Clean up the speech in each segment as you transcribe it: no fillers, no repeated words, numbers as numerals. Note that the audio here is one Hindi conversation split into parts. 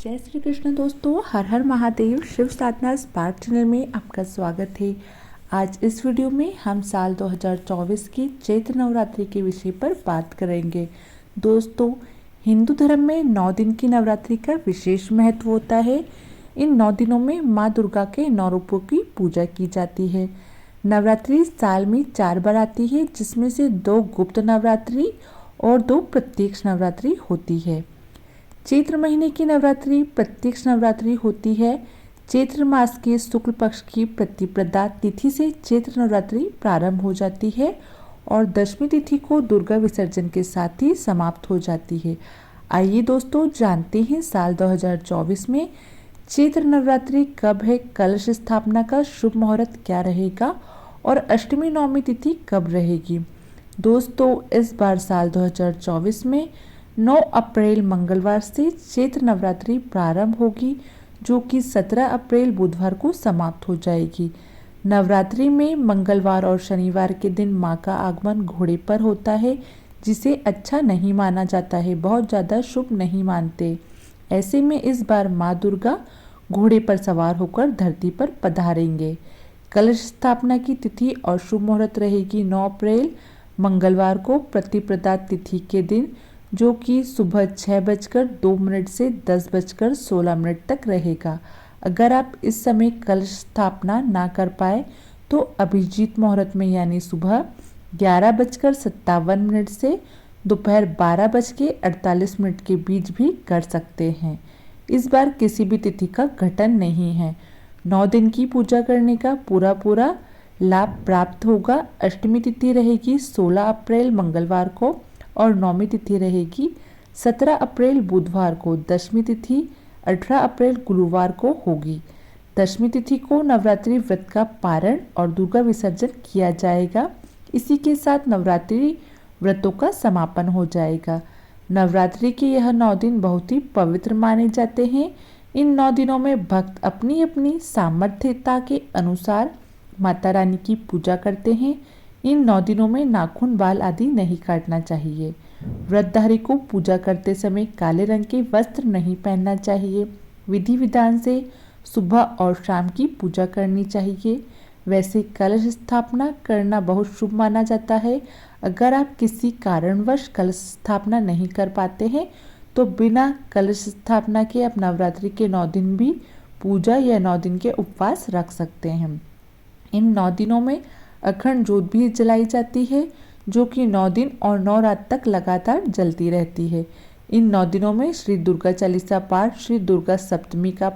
जय श्री कृष्ण दोस्तों, हर हर महादेव। शिव साधना स्पार्क चैनल में आपका स्वागत है। आज इस वीडियो में हम साल 2024 की चैत्र नवरात्रि के विषय पर बात करेंगे। दोस्तों, हिंदू धर्म में 9 दिन की नवरात्रि का विशेष महत्व होता है। इन 9 दिनों में माँ दुर्गा के 9 रूपों की पूजा की जाती है। नवरात्रि साल में 4 बार आती है, जिसमें से 2 गुप्त नवरात्रि और 2 प्रत्यक्ष नवरात्रि होती है। चैत्र महीने की नवरात्रि प्रत्यक्ष नवरात्रि होती है। चैत्र मास के शुक्ल पक्ष की प्रतिपदा तिथि से चैत्र नवरात्रि प्रारंभ हो जाती है और दशमी तिथि को दुर्गा विसर्जन के साथ ही समाप्त हो जाती है। आइए दोस्तों, जानते हैं साल 2024 में चैत्र नवरात्रि कब है, कलश स्थापना का शुभ मुहूर्त क्या रहेगा और अष्टमी नवमी तिथि कब रहेगी। दोस्तों, इस बार साल 2024 में 9 अप्रैल मंगलवार से चैत्र नवरात्रि प्रारंभ होगी, जो कि 17 अप्रैल बुधवार को समाप्त हो जाएगी। नवरात्रि में मंगलवार और शनिवार के दिन मां का आगमन घोड़े पर होता है, जिसे अच्छा नहीं माना जाता है, बहुत ज़्यादा शुभ नहीं मानते। ऐसे में इस बार मां दुर्गा घोड़े पर सवार होकर धरती पर पधारेंगे। कलश स्थापना की तिथि और शुभ मुहूर्त रहेगी 9 अप्रैल मंगलवार को प्रतिपदा तिथि के दिन, जो कि सुबह 6:02 से 10:16 तक रहेगा। अगर आप इस समय कलश स्थापना ना कर पाए तो अभिजीत मुहूर्त में यानी सुबह 11:57 से दोपहर 12:48 के बीच भी कर सकते हैं। इस बार किसी भी तिथि का घटन नहीं है। 9 दिन की पूजा करने का पूरा लाभ प्राप्त होगा। अष्टमी तिथि रहेगी 16 अप्रैल मंगलवार को और नौमी तिथि रहेगी 17 अप्रैल बुधवार को। दशमी तिथि 18 अप्रैल गुरुवार को होगी। दशमी तिथि को नवरात्रि व्रत का पारण और दुर्गा विसर्जन किया जाएगा। इसी के साथ नवरात्रि व्रतों का समापन हो जाएगा। नवरात्रि के यह 9 दिन बहुत ही पवित्र माने जाते हैं। इन 9 दिनों में भक्त अपनी अपनी सामर्थ्यता के अनुसार माता रानी की पूजा करते हैं। इन 9 दिनों में नाखून, बाल आदि नहीं काटना चाहिए। व्रतधारी को पूजा करते समय काले रंग के वस्त्र नहीं पहनना चाहिए। विधि विधान से सुबह और शाम की पूजा करनी चाहिए। वैसे कलश स्थापना करना बहुत शुभ माना जाता है। अगर आप किसी कारणवश कलश स्थापना नहीं कर पाते हैं तो बिना कलश स्थापना के आप नवरात्रि के 9 दिन भी पूजा या 9 दिन के उपवास रख सकते हैं। इन 9 दिनों में अखंड ज्योत भी जलाई जाती है, जो कि 9 दिन और 9 रात तक लगातार जलती रहती है। इन 9 दिनों में श्री दुर्गा चालीसा पाठ, श्री दुर्गा सप्तमी का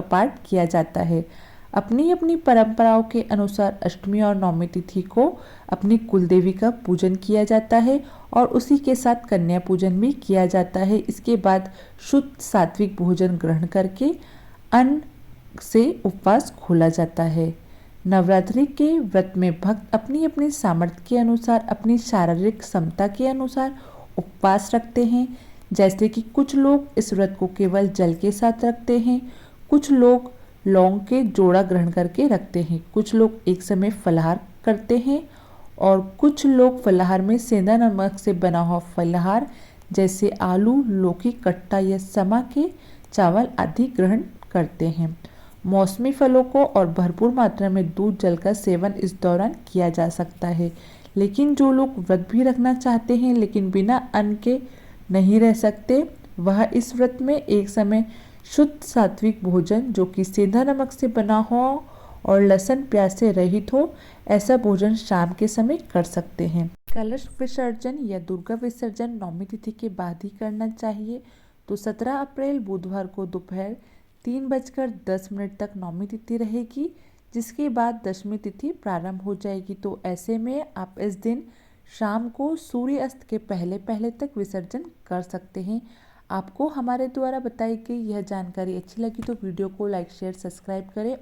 पाठ किया जाता है। अपनी अपनी परंपराओं के अनुसार अष्टमी और नवमी तिथि को अपनी कुलदेवी का पूजन किया जाता है और उसी के साथ कन्या पूजन भी किया जाता है। इसके बाद शुद्ध सात्विक भोजन ग्रहण करके अन्न से उपवास खोला जाता है। नवरात्रि के व्रत में भक्त अपनी अपनी सामर्थ्य के अनुसार, अपनी शारीरिक क्षमता के अनुसार उपवास रखते हैं। जैसे कि कुछ लोग इस व्रत को केवल जल के साथ रखते हैं, कुछ लोग लौंग के जोड़ा ग्रहण करके रखते हैं, कुछ लोग एक समय फलाहार करते हैं और कुछ लोग फलाहार में सेंधा नमक से बना हुआ फलाहार जैसे आलू, लौकी, कट्टा या समा के चावल आदि ग्रहण करते हैं। मौसमी फलों को और भरपूर मात्रा में दूध जल का सेवन इस दौरान किया जा सकता है। लेकिन जो लोग व्रत भी रखना चाहते हैं लेकिन बिना अन्न के नहीं रह सकते, वह इस व्रत में एक समय शुद्ध सात्विक भोजन, जो कि सेंधा नमक से बना हो और लहसुन प्याज से रहित हो, ऐसा भोजन शाम के समय कर सकते हैं। कलश विसर्जन या दुर्गा विसर्जन नौमी तिथि के बाद ही करना चाहिए। तो 17 अप्रैल बुधवार को दोपहर 3:10 तक नौमी तिथि रहेगी, जिसके बाद दशमी तिथि प्रारंभ हो जाएगी। तो ऐसे में आप इस दिन शाम को सूर्य अस्त के पहले तक विसर्जन कर सकते हैं। आपको हमारे द्वारा बताई गई यह जानकारी अच्छी लगी तो वीडियो को लाइक, शेयर, सब्सक्राइब करें।